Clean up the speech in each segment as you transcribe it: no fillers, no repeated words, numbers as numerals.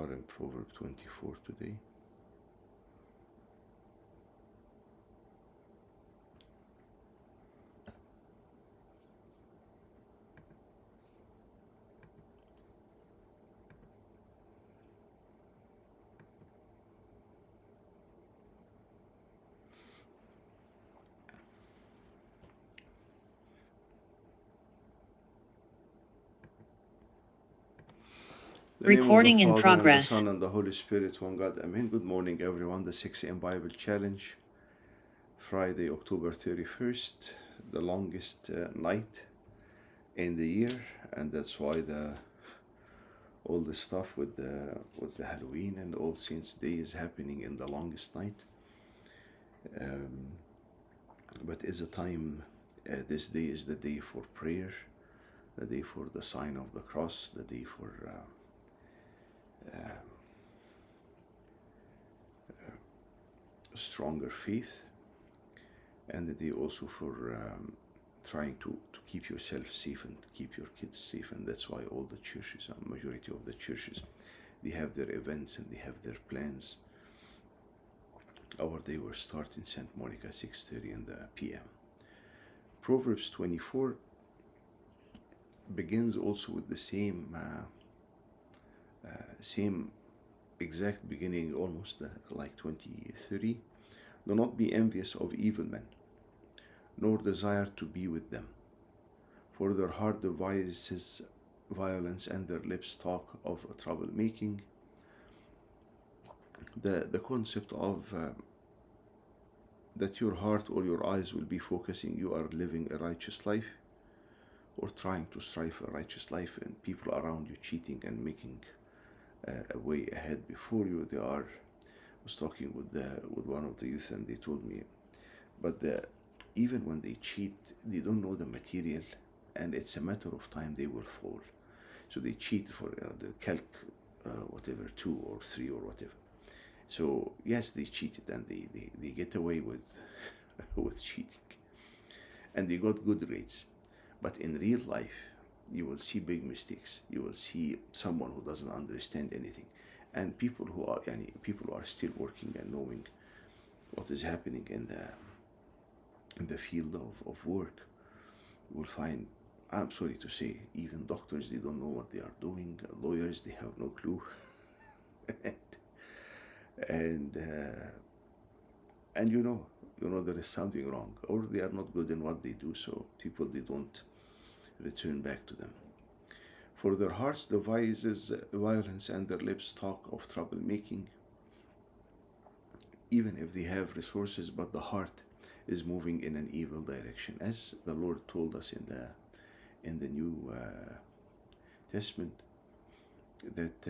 are in Proverbs 24 today. In the name of the Recording in Father, and the progress. Son, and the Holy Spirit, one God. Amen. Good morning, everyone. The 6 a.m. Bible Challenge, Friday, October 31st, the longest night in the year, and that's why all the stuff with the Halloween and All Saints Day is happening in the longest night. But it's a time. This day is the day for prayer, the day for the sign of the cross, the day for stronger faith, and the day also for trying to keep yourself safe and keep your kids safe. And that's why all the churches, a majority of the churches, they have their events and they have their plans. Our day will start in St. Monica, 6:30 in the p.m. Proverbs 24 begins also with the same exact beginning, almost like 23. Do not be envious of evil men, nor desire to be with them, for their heart devises violence and their lips talk of troublemaking. The concept of that your heart or your eyes will be focusing, you are living a righteous life or trying to strive for a righteous life, and people around you cheating and making a way ahead before you. I was talking with one of the youth, and they told me, but even when they cheat, they don't know the material, and it's a matter of time they will fall. So they cheat for the calc, whatever, 2 or 3 or whatever. So yes, they cheated, and they get away with with cheating, and they got good grades. But in real life, you will see big mistakes. You will see someone who doesn't understand anything, and people who are still working and knowing what is happening in the field of work. You will find, I'm sorry to say, even doctors, they don't know what they are doing. Lawyers, they have no clue. and you know there is something wrong, or they are not good in what they do, so people, they don't return back to them. For their hearts devises violence, and their lips talk of troublemaking. Even if they have resources, but the heart is moving in an evil direction, as the Lord told us in the New Testament, that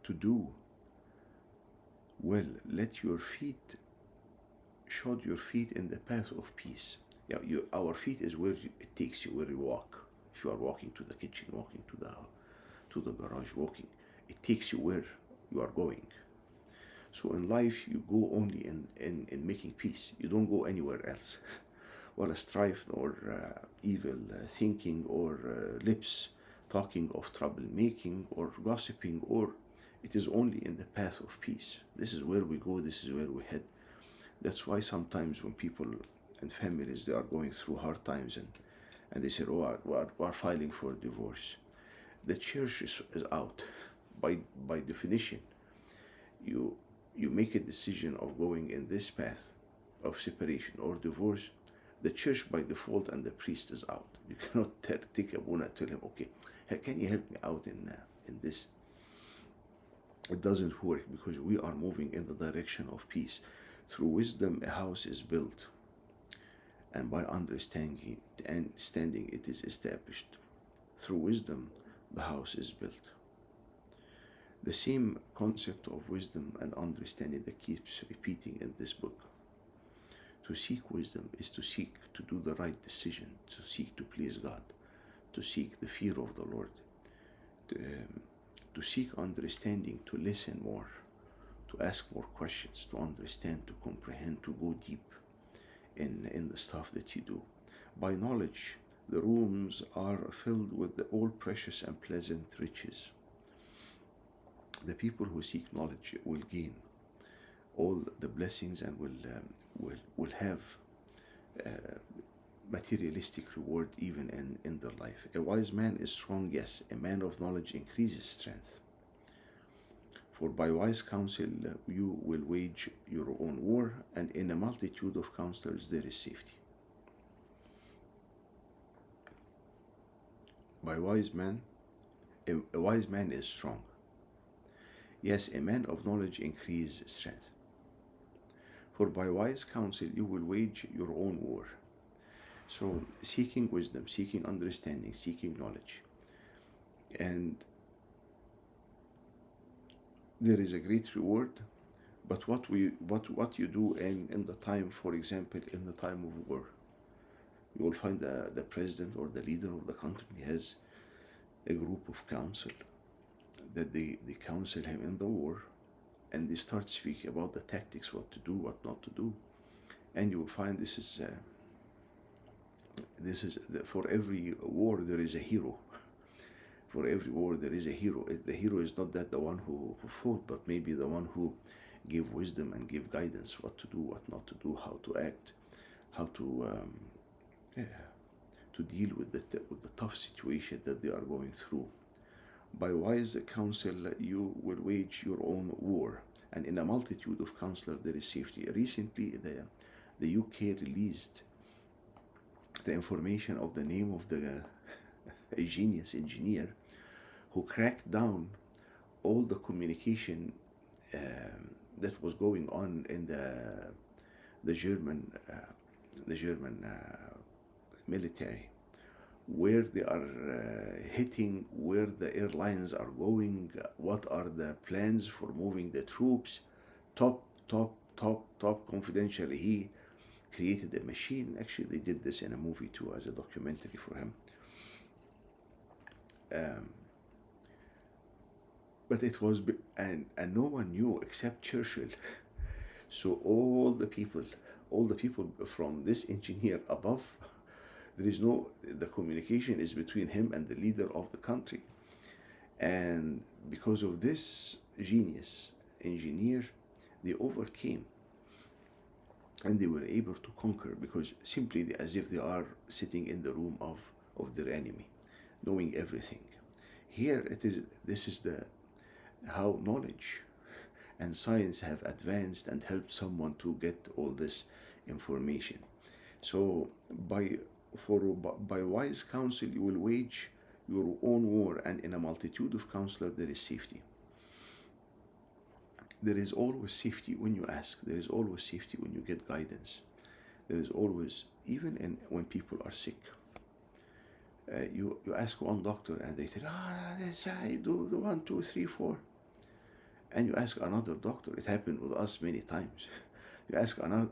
to do well, let your feet shod your feet in the path of peace. Yeah, our feet is where it takes you, where you walk. If you are walking to the kitchen, walking to the garage, walking, it takes you where you are going. So in life, you go only in making peace. You don't go anywhere else. Wala strife, or evil thinking, or lips talking of troublemaking, or gossiping, or it is only in the path of peace. This is where we go, this is where we head. That's why sometimes when people and families, they are going through hard times, and they say, oh, we're filing for divorce. The church is out. By definition, you make a decision of going in this path of separation or divorce, the church by default and the priest is out. You cannot take a bona, tell him, okay, can you help me out in this? It doesn't work, because we are moving in the direction of peace. Through wisdom, a house is built, and by understanding it is established. Through wisdom, the house is built. The same concept of wisdom and understanding that keeps repeating in this book. To seek wisdom is to seek to do the right decision, to seek to please God, to seek the fear of the Lord, to seek understanding, to listen more, to ask more questions, to understand, to comprehend, to go deep in the stuff that you do. By knowledge, The rooms are filled with all precious and pleasant riches. The people who seek knowledge will gain all the blessings and will have uh, materialistic reward even in their life. A wise man is strong, yes. A man of knowledge increases strength. For by wise counsel you will wage your own war, and in a multitude of counselors there is safety. By wise man, a wise man is strong. Yes, a man of knowledge increases strength. For by wise counsel you will wage your own war. So seeking wisdom, seeking understanding, seeking knowledge. And there is a great reward, but what you do in the time, for example, in the time of war, you will find the president or the leader of the country has a group of counsel that they counsel him in the war, and they start speaking about the tactics, what to do, what not to do. And you will find this is for every war there is a hero. For every war there is a hero. The hero is not that the one who fought, but maybe the one who gave wisdom and gave guidance, what to do, what not to do, how to act, how to deal with the tough situation that they are going through. By wise counsel you will wage your own war, and in a multitude of counselors there is safety. Recently the UK released the information of the name of a genius engineer who cracked down all the communication that was going on in the German military, where they are hitting, where the airlines are going, what are the plans for moving the troops, top confidentially. He created a machine. Actually, they did this in a movie too, as a documentary for him. But it was, and no one knew except Churchill. So all the people from this engineer above, the communication is between him and the leader of the country. And because of this genius engineer, they overcame. And they were able to conquer, because simply as if they are sitting in the room of their enemy, knowing everything. Here this is how knowledge and science have advanced and helped someone to get all this information. So by wise counsel you will wage your own war, and in a multitude of counselors there is safety. There is always safety when you ask. There is always safety when you get guidance. There is always, even when people are sick. You ask one doctor and they tell, I do the 1, 2, 3, 4. And you ask another doctor. It happened with us many times. You ask another,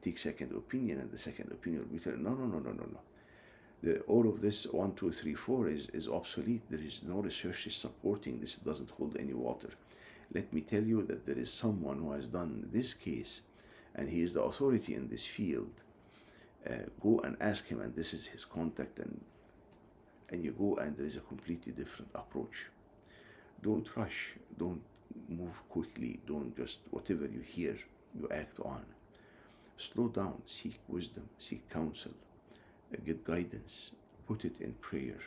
take second opinion, and the second opinion will tell, no. All of this 1, 2, 3, 4 is obsolete. There is no research is supporting this. It doesn't hold any water. Let me tell you that there is someone who has done this case, and he is the authority in this field. Go and ask him, and this is his contact, and you go, and there is a completely different approach. Don't rush. Don't move quickly. Don't just, whatever you hear, you act on. Slow down. Seek wisdom. Seek counsel. Get guidance. Put it in prayer.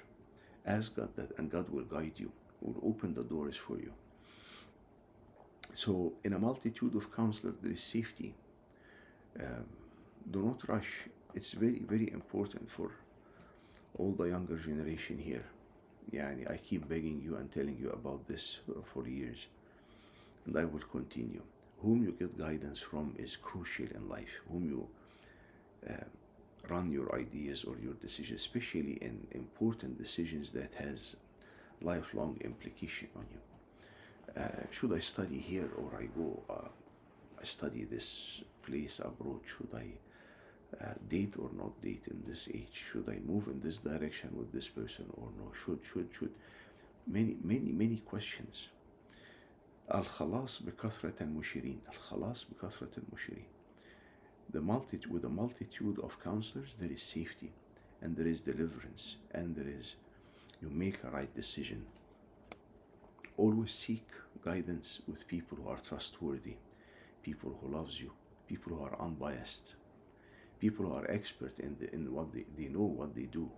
Ask God that, and God will guide you. Will open the doors for you. So in a multitude of counselors there is safety. Do not rush. It's very, very important for all the younger generation here. I keep begging you and telling you about this for years, and I will continue. Whom you get guidance from is crucial in life. Whom you run your ideas or your decisions, especially in important decisions that has lifelong implication on you. Should I study here, or I go I study this place abroad? Should I date or not date in this age? Should I move in this direction with this person or no? Should many questions. الخلاص بكثرة المشيرين. الخلاص بكثرة المشيرين. With a multitude of counselors there is safety. and there is deliverance, and you make a right decision. Always seek guidance with people who are trustworthy, people who loves you, people who are unbiased, people who are expert in what they know what they do.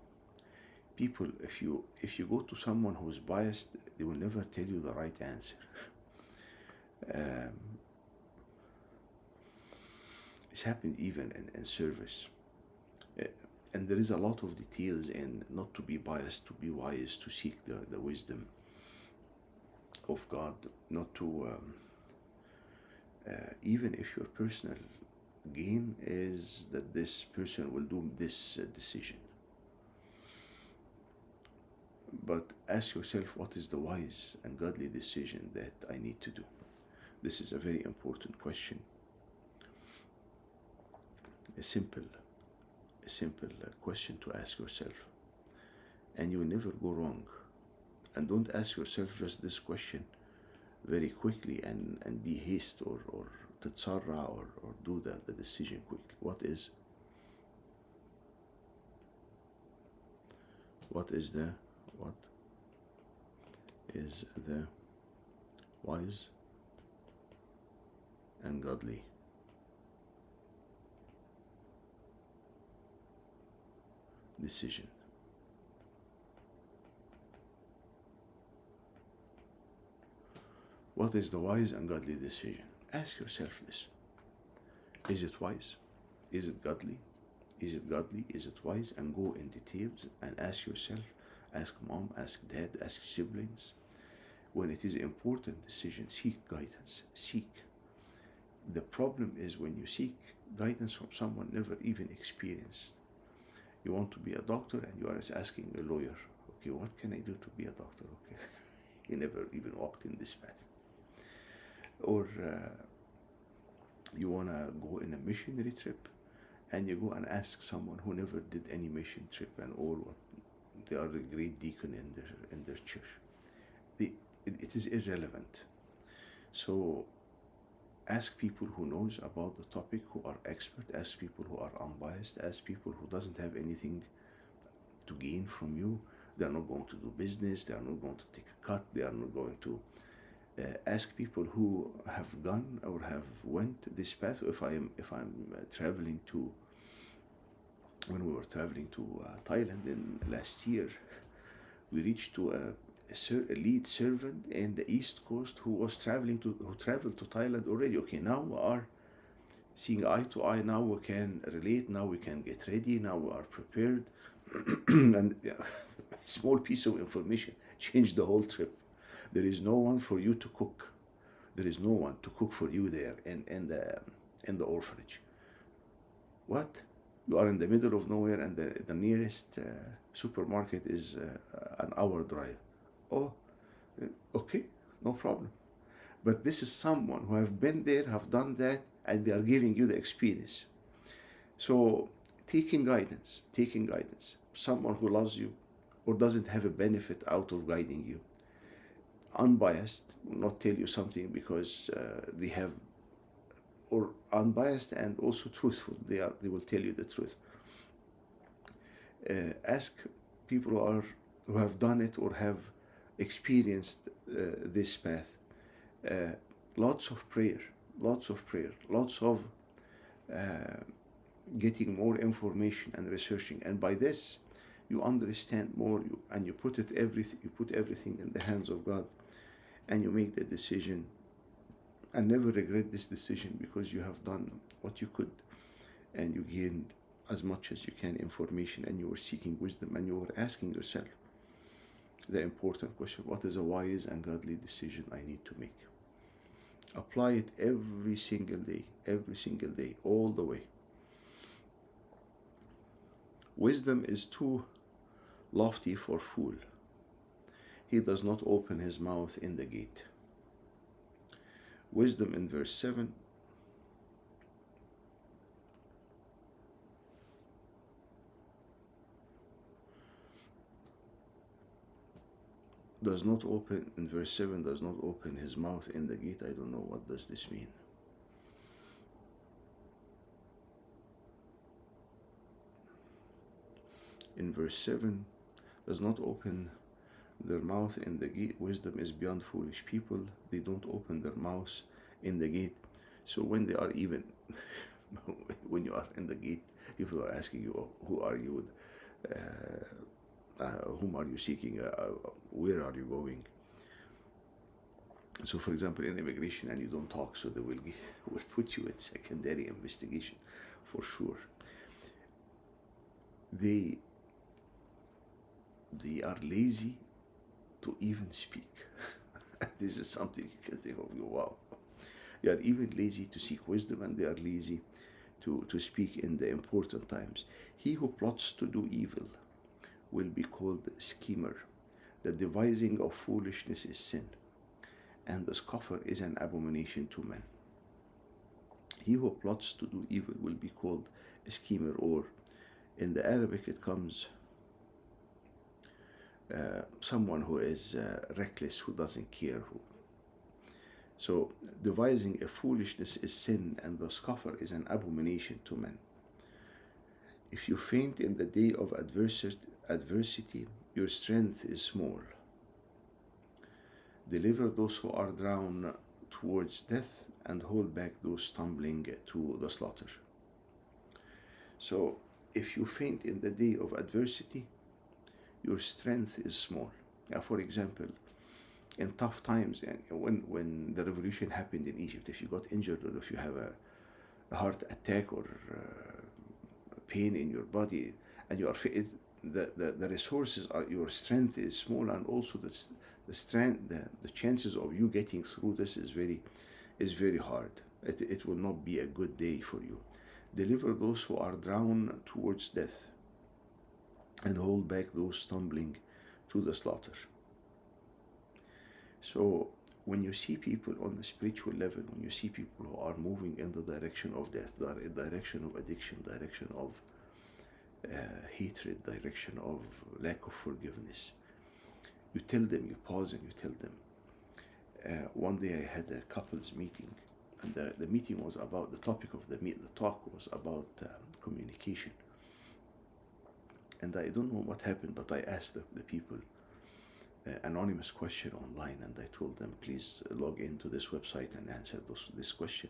People, if you go to someone who's biased, they will never tell you the right answer. It's happened even in service. And there is a lot of details in not to be biased, to be wise, to seek the wisdom of God, not to, even if your personal gain is that this person will do this decision. But ask yourself, what is the wise and godly decision that I need to do? This is a very important question. A simple question to ask yourself, and you will never go wrong. And don't ask yourself just this question very quickly and be haste or tetsarra or do the decision quickly. What is the wise and godly decision? What is the wise and godly decision? Ask yourself this. Is it wise? Is it godly? Is it godly? Is it wise? And go in details and ask yourself, ask mom, ask dad, ask siblings. When it is an important decision, seek guidance. Seek. The problem is when you seek guidance from someone never even experienced. You want to be a doctor and you are asking a lawyer, okay, what can I do to be a doctor? Okay, you never even walked in this path. Or you want to go in a missionary trip and you go and ask someone who never did any mission trip and all what they are a great deacon in their church. It is irrelevant. So ask people who knows about the topic, who are expert, ask people who are unbiased, ask people who doesn't have anything to gain from you. They are not going to do business, they are not going to take a cut, they are not going to ask people who have gone or have went this path. If I'm traveling to, when we were traveling to Thailand in last year, we reached to a lead servant in the East Coast who traveled to Thailand already. Okay, now we are seeing eye to eye. Now we can relate. Now we can get ready. Now we are prepared. And small piece of information changed the whole trip. There is no one for you to cook. There is no one to cook for you there in the orphanage. What? You are in the middle of nowhere and the nearest supermarket is an hour drive. Oh, okay, no problem. But this is someone who have been there, have done that, and they are giving you the experience. So taking guidance, someone who loves you or doesn't have a benefit out of guiding you. Unbiased, will not tell you something because they have, or unbiased and also truthful. They will tell you the truth. Ask people who have done it or have experienced this path. Lots of prayer, lots of getting more information and researching, and by this you understand more. You put everything in the hands of God, and you make the decision, and never regret this decision because you have done what you could, and you gained as much as you can information, and you were seeking wisdom, and you were asking yourself the important question: what is a wise and godly decision I need to make? Apply it every single day, all the way. Wisdom is too lofty for fool. He does not open his mouth in the gate. Wisdom in verse 7. Does not open his mouth in the gate. I don't know what does this mean. in verse 7, does not open their mouth in the gate. Wisdom is beyond foolish people. They don't open their mouths in the gate. So when they are even, when you are in the gate, people are asking you, who are you? Whom are you seeking? Where are you going? So, for example, in immigration, and you don't talk, so they will put you in secondary investigation, for sure. They are lazy to even speak. This is something you can think of. Wow, they are even lazy to seek wisdom, and they are lazy to speak in the important times. He who plots to do evil will be called schemer. The devising of foolishness is sin, and the scoffer is an abomination to men. He who plots to do evil will be called a schemer, or in the Arabic it comes someone who is reckless, who doesn't care. So devising a foolishness is sin, and the scoffer is an abomination to men. If you faint in the day of adversity, your strength is small. Deliver those who are drawn towards death, and hold back those stumbling to the slaughter. So if you faint in the day of adversity, your strength is small. Now, for example, in tough times, and when the revolution happened in Egypt, if you got injured, or if you have a heart attack, or pain in your body, and you are the resources are, your strength is small, and also the chances of you getting through this is very hard. It will not be a good day for you. Deliver those who are drawn towards death, and hold back those stumbling to the slaughter. So when you see people on the spiritual level, when you see people who are moving in the direction of death, the direction of addiction, direction of hatred, direction of lack of forgiveness, you tell them, you pause and you tell them. One day I had a couples meeting, and the meeting was about, the topic of the talk was about communication. And I don't know what happened, but I asked the people anonymous question online, and I told them, please log into this website and answer this question.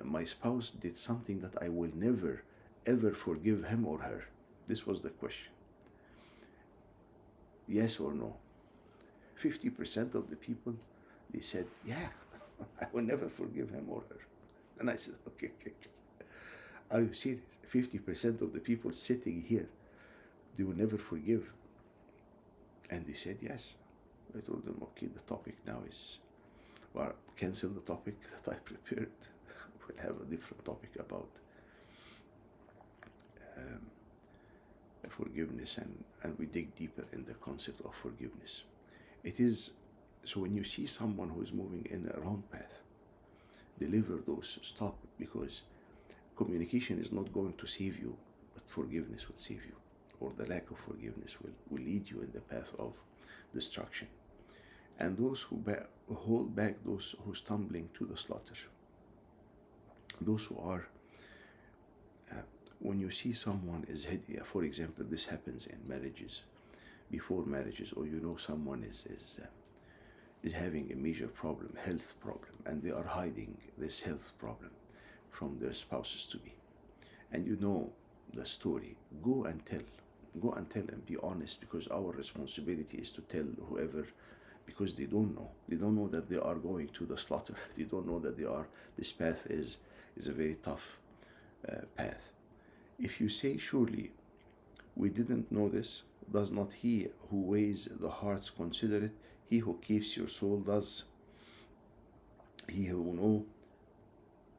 My spouse did something that I will never ever forgive him or her. This was the question. Yes or no? 50% of the people, they said, yeah, I will never forgive him or her. And I said, okay, are you serious? 50% of the people sitting here, they will never forgive. And they said yes. I told them, okay, the topic now is, well, cancel the topic that I prepared. We'll have a different topic about forgiveness, and we dig deeper in the concept of forgiveness. It is, so when you see someone who is moving in the wrong path, deliver those, stop, because communication is not going to save you, but forgiveness will save you, or the lack of forgiveness will lead you in the path of destruction. And those who hold back those who stumbling to the slaughter, those who are, when you see someone is for example, this happens in marriages, before marriages, or someone is having a major problem, health problem, and they are hiding this health problem from their spouses to be, and the story, go and tell and be honest, because our responsibility is to tell whoever, because they don't know that they are going to the slaughter. They don't know that this path is a very tough path. If you say, surely we didn't know this, does not he who weighs the hearts consider it? He who keeps your soul does. He who know,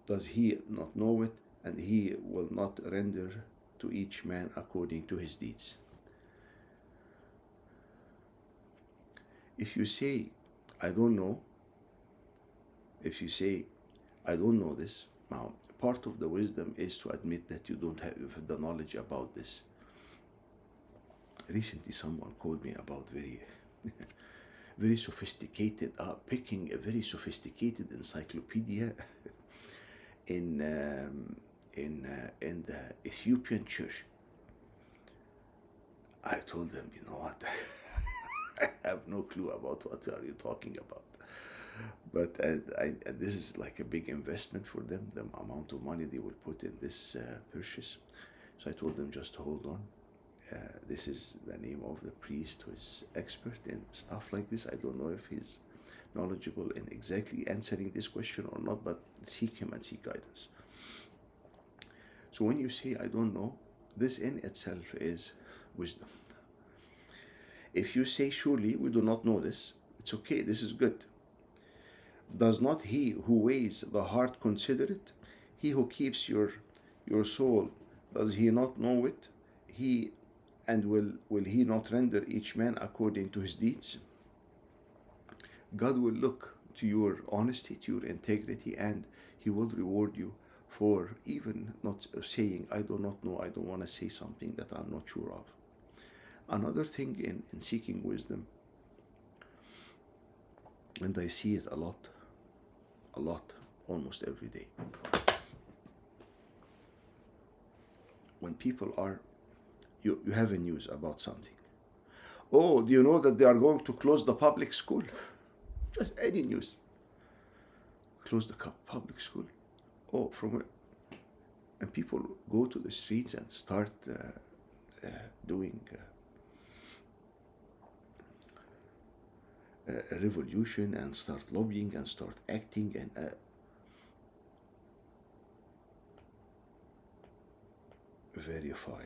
does he not know it? And he will not render to each man according to his deeds. If you say, I don't know, if you say, I don't know this, now part of the wisdom is to admit that you don't have the knowledge about this. Recently someone called me about very sophisticated, picking a very sophisticated encyclopedia in the Ethiopian church. I told them, you know what? I have no clue about what are you talking about. But and this is like a big investment for them, the amount of money they will put in this purchase. So I told them just hold on. This is the name of the priest who is expert in stuff like this. I don't know if he's knowledgeable in exactly answering this question or not, but seek him and seek guidance. So when you say, I don't know, this in itself is wisdom. If you say, surely we do not know this, it's okay, this is good. Does not he who weighs the heart consider it? He who keeps your soul, does he not know it? He and will he not render each man according to his deeds? God will look to your honesty, to your integrity, and he will reward you for even not saying, I do not know, I don't want to say something that I'm not sure of. Another thing in seeking wisdom, and I see it a lot, almost every day. When people are, you have a news about something. Oh, do you know that they are going to close the public school? Just any news. Close the public school. Oh, from where? And people go to the streets and start doing a revolution and start lobbying and start acting and verify.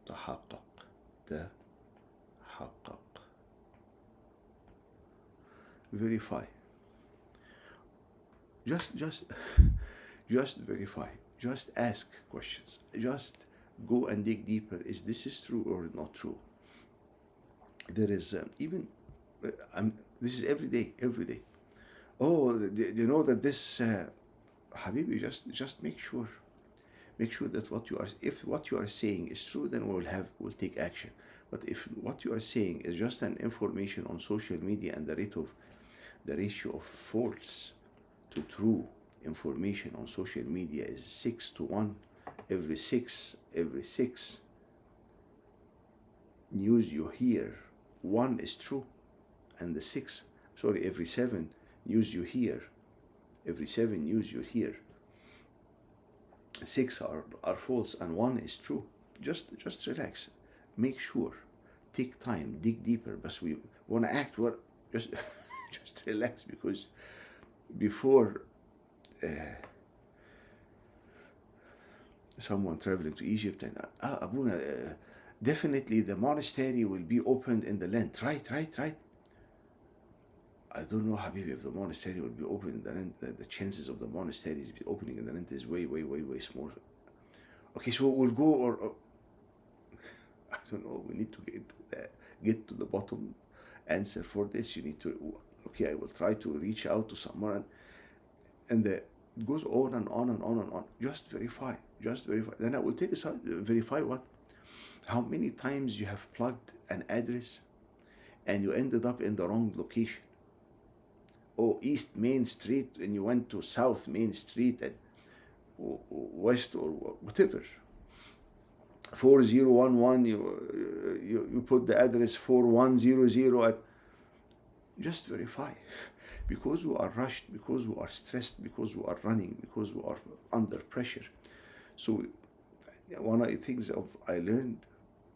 تحقق. Verify. Just just verify. Just ask questions. Just go and dig deeper. Is this true or not true? There is even this is every day. Oh, you know that this Habibi, just make sure that if what you are saying is true, then we'll take action. But if what you are saying is just an information on social media and the ratio of false to true information on social media is 6-1, every six news you hear, one is true, and every 7 news you hear, 6 are false and 1 is true. Just relax, make sure, take time, dig deeper. But we want to act, just relax, because before someone traveling to Egypt and Abuna, definitely the monastery will be opened in the Lent, right? I don't know, Habibi, if the monastery will be open in the Lent. The chances of the monasteries opening in the Lent is way small. Okay, so we'll go, or I don't know. We need to get to the bottom answer for this. You need to. Okay, I will try to reach out to someone, and it goes on and on. Just verify. Then I will tell you something. Verify what? How many times you have plugged an address, and you ended up in the wrong location. Oh, East Main Street, and you went to South Main Street and West or whatever. 4011, you put the address 4100 and just verify. Because you are rushed, because you are stressed, because you are running, because you are under pressure. So one of the things I learned,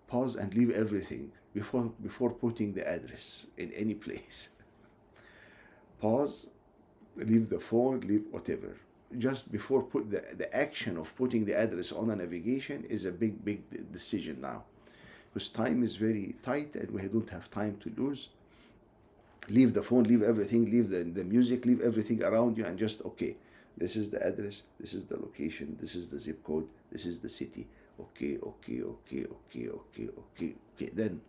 pause and leave everything before putting the address in any place. Pause, leave the phone, leave whatever. Just before the action of putting the address on a navigation is a big decision now, because time is very tight and we don't have time to lose. Leave the phone, leave everything, leave the music, leave everything around you, and just, okay, this is the address, this is the location, this is the zip code, this is the city. Okay. Then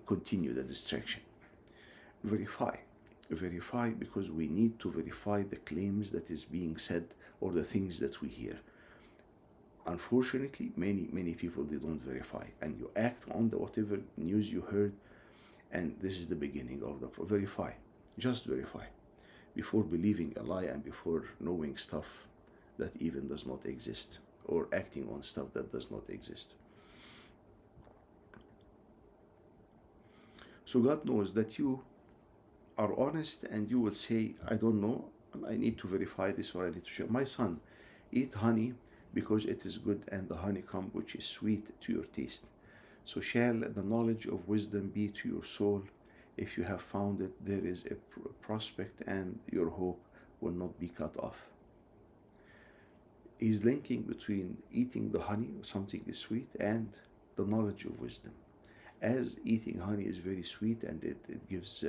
continue the distraction. Verify, because we need to verify the claims that is being said or the things that we hear. Unfortunately, many people, they don't verify, and you act on the whatever news you heard, and this is the beginning of the verify. Just verify before believing a lie and before knowing stuff that even does not exist. or acting on stuff that does not exist. So God knows that you are honest and you will say, I don't know, I need to verify this, or I need to share. My son, eat honey because it is good, and the honeycomb which is sweet to your taste. So shall the knowledge of wisdom be to your soul. If you have found it, there is a prospect, and your hope will not be cut off. He's linking between eating the honey, something is sweet, and the knowledge of wisdom. As eating honey is very sweet, and it gives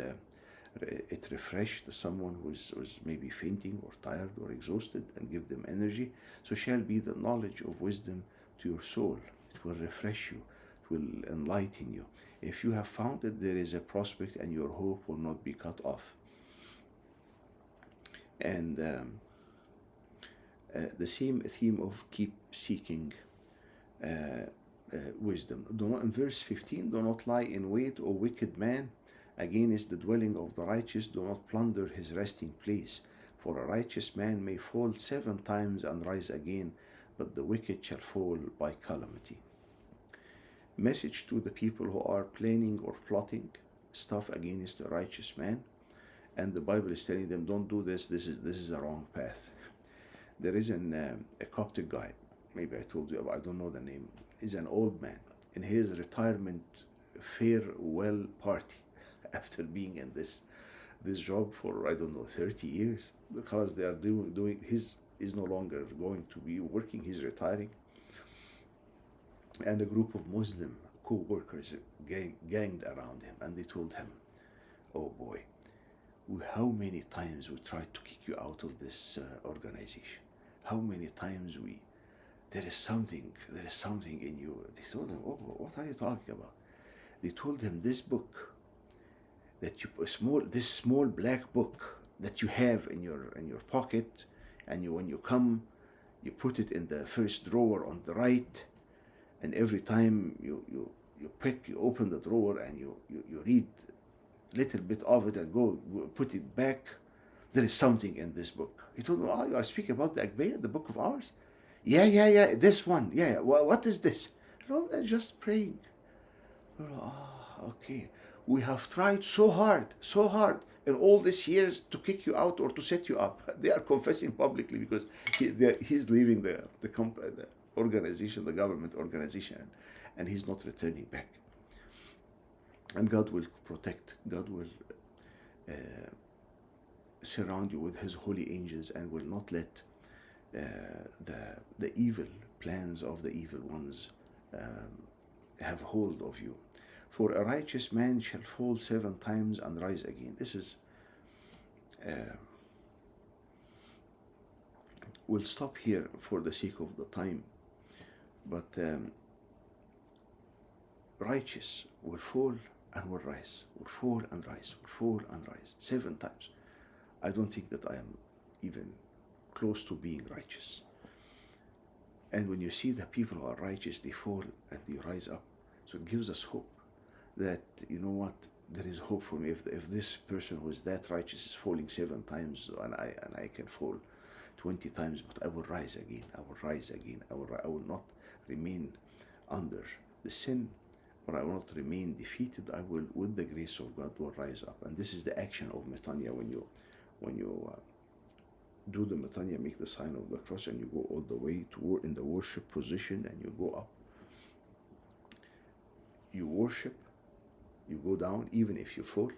it refresh someone who was maybe fainting or tired or exhausted and give them energy, so shall be the knowledge of wisdom to your soul. It will refresh you, it will enlighten you. If you have found it, there is a prospect, and your hope will not be cut off. And the same theme of keep seeking wisdom. Do not, in verse 15, do not lie in wait, O wicked man, against the dwelling of the righteous. Do not plunder his resting place. For a righteous man may fall 7 times and rise again, but the wicked shall fall by calamity. Message to the people who are planning or plotting stuff against a righteous man, and the Bible is telling them, don't do this. This is a wrong path. There is a Coptic guy, maybe I told you about, I don't know the name. He's an old man in his retirement farewell party after being in this job for, I don't know, 30 years, because they are doing he's no longer going to be working, he's retiring, and a group of Muslim co-workers ganged around him, and they told him, oh boy, how many times we tried to kick you out of this organization, how many times there is something in you. They told him, oh, what are you talking about? They told him, this book that this small black book that you have in your pocket, and when you come, you put it in the first drawer on the right, and every time you open the drawer and you read a little bit of it and go put it back, there is something in this book. He told me, oh, you are speaking about the Akbaya, the book of ours? Yeah, this one. Yeah. What is this? No, they're just praying. Okay. We have tried so hard in all these years to kick you out or to set you up. They are confessing publicly because he's leaving the organization, the government organization, and he's not returning back. And God will protect. God will surround you with his holy angels, and will not let the evil plans of the evil ones have hold of you. For a righteous man shall fall 7 times and rise again. This is we'll stop here for the sake of the time, but righteous will fall and will rise, will fall and rise, will fall and rise 7 times. I don't think that I am even close to being righteous. And when you see that people who are righteous, they fall and they rise up. So it gives us hope that, you know what, there is hope for me. If this person who is that righteous is falling 7 times, and I can fall 20 times, but I will rise again. I will rise again. I will not remain under the sin, or I will not remain defeated. I will, with the grace of God, will rise up. And this is the action of Metania. When you do the Metania, make the sign of the cross, and you go all the way to in the worship position, and you go up. You worship, you go down, even if you fall.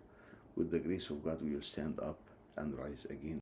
With the grace of God, we will stand up and rise again.